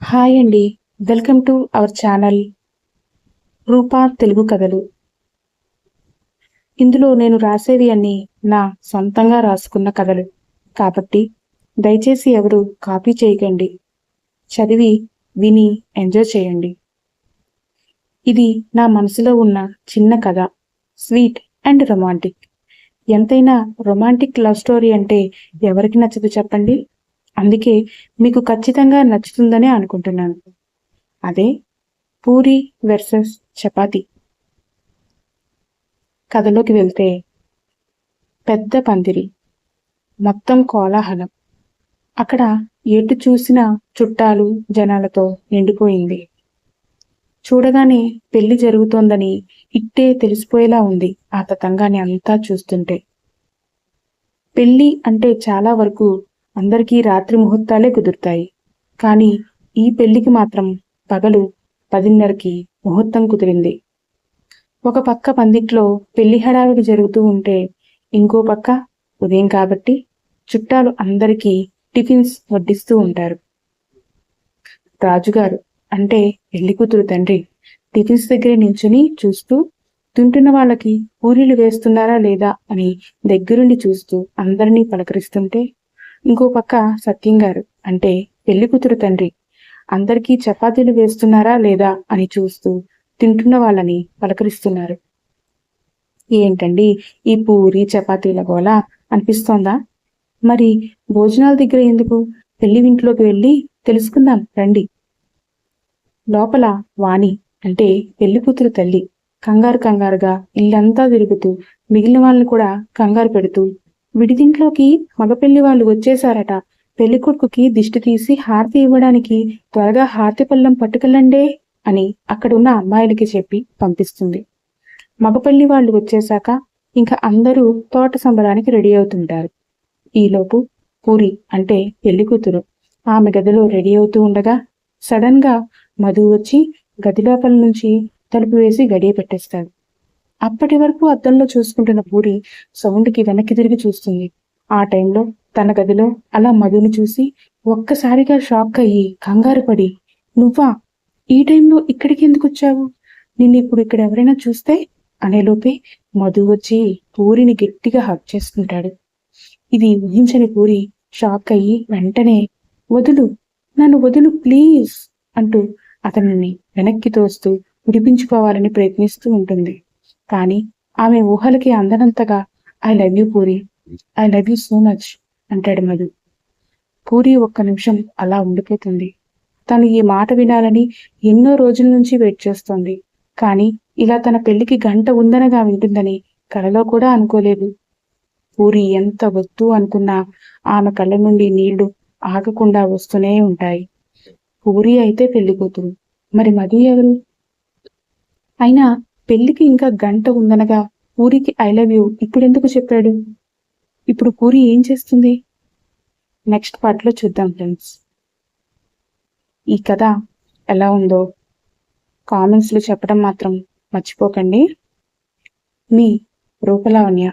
Hi అండి. Welcome to our channel రూపా తెలుగు కథలు. ఇందులో నేను రాసేవి అన్నీ నా సొంతంగా రాసుకున్న కథలు. కాబట్టి దయచేసి ఎవరు కాపీ చేయకండి. చదివి విని ఎంజాయ్ చేయండి. ఇది నా మనసులో ఉన్న చిన్న కథ. Sweet and romantic. ఎంతైనా రొమాంటిక్ లవ్ స్టోరీ అంటే ఎవరికి నచ్చదు చెప్పండి? అందుకే మీకు ఖచ్చితంగా నచ్చుతుందనే అనుకుంటున్నాను. అదే పూరి వర్సెస్ చపాతి. కథలోకి వెళ్తే పెద్ద పందిరి, మొత్తం కోలాహలం. అక్కడ ఎటు చూసినా చుట్టాలు జనాలతో నిండిపోయింది. చూడగానే పెళ్లి జరుగుతోందని ఇట్టే తెలిసిపోయేలా ఉంది ఆ తతంగాన్ని అంతా చూస్తుంటే. పెళ్లి అంటే చాలా వరకు అందరికీ రాత్రి ముహూర్తాలే కుదురుతాయి. కానీ ఈ పెళ్లికి మాత్రం పగలు 10:30కి ముహూర్తం కుదిరింది. ఒక పక్క పందిట్లో పెళ్లి హడావిడి జరుగుతూ ఉంటే, ఇంకో పక్క ఉదయం కాబట్టి చుట్టాలు అందరికీ టిఫిన్స్ వడ్డిస్తూ ఉంటారు. రాజుగారు అంటే పెళ్లి కూతురు తండ్రి టిఫిన్స్ దగ్గరే నిల్చుని చూస్తూ, తింటున్న వాళ్ళకి పూరీలు వేస్తున్నారా లేదా అని దగ్గరుండి చూస్తూ అందరినీ పలకరిస్తుంటే, ఇంకో పక్క సత్యం గారు అంటే పెళ్లి కూతురు తండ్రి అందరికీ చపాతీలు వేస్తున్నారా లేదా అని చూస్తూ తింటున్న వాళ్ళని పలకరిస్తున్నారు. ఏంటండి ఈ పూరి చపాతీల గోల అనిపిస్తోందా? మరి భోజనాల దగ్గర ఎందుకు? పెళ్లి ఇంట్లోకి వెళ్ళి తెలుసుకుందాం రండి. లోపల వాణి అంటే పెళ్లి కూతురు తల్లి కంగారుగా ఇల్లంతా తిరుగుతూ మిగిలిన వాళ్ళని కూడా కంగారు పెడుతూ, విడిదింట్లోకి మగపెళ్లి వాళ్ళు వచ్చేశారట, పెళ్లి కొడుకుకి దిష్టి తీసి హారతి ఇవ్వడానికి త్వరగా హారతి పళ్ళెం పట్టుకెళ్ళండే అని అక్కడున్న అమ్మాయిలకి చెప్పి పంపిస్తుంది. మగపెళ్లి వాళ్ళు వచ్చేశాక ఇంకా అందరూ తోట సంబరానికి రెడీ అవుతుంటారు. ఈలోపు పూరి అంటే పెళ్లి కూతురు ఆమె గదిలో రెడీ అవుతూ ఉండగా సడన్ గా మధు వచ్చి గది లోపల నుంచి తలుపు వేసి గడియ పెట్టేస్తాడు. అప్పటి వరకు అద్దంలో చూసుకుంటున్న పూరి సౌండ్కి వెనక్కి తిరిగి చూస్తుంది. ఆ టైంలో తన గదిలో అలా మధుని చూసి ఒక్కసారిగా షాక్ అయ్యి కంగారు పడి, నువ్వా ఈ టైంలో ఇక్కడికి ఎందుకు వచ్చావు? నిన్ను ఇప్పుడు ఇక్కడ ఎవరైనా చూస్తే అనేలోపే మధు వచ్చి పూరిని గట్టిగా హగ్ చేసుకుంటాడు. ఇది ఊహించని పూరి షాక్ అయ్యి వెంటనే వదులు, నన్ను వదులు ప్లీజ్ అంటూ అతనిని వెనక్కి తోస్తూ విడిపించుకోవాలని ప్రయత్నిస్తూ ఉంటుంది. కానీ ఆమె ఊహలకి అందనంతగా I love you Puri, I love you so much అంటాడు మధు. పూరి ఒక్క నిమిషం అలా ఉండిపోతుంది. తను ఈ మాట వినాలని ఎన్నో రోజుల నుంచి వెయిట్ చేస్తోంది. కానీ ఇలా తన పెళ్లికి గంట ఉందనగా వింటుందని కలలో కూడా అనుకోలేదు. పూరి ఎంత వద్దు అనుకున్నా ఆమె కళ్ళ నుండి నీళ్లు ఆగకుండా వస్తూనే ఉంటాయి. పూరి అయితే పెళ్లి కూతురు, మరి మధు ఎవరు? అయినా పెళ్లికి ఇంకా గంట ఉందనగా పూరికి ఐ లవ్ యూ ఇప్పుడెందుకు చెప్పాడు? ఇప్పుడు పూరి ఏం చేస్తుంది? నెక్స్ట్ పార్ట్లో చూద్దాం ఫ్రెండ్స్. ఈ కథ ఎలా ఉందో కామెంట్స్లో చెప్పడం మాత్రం మర్చిపోకండి. మీ రూపలావణ్య.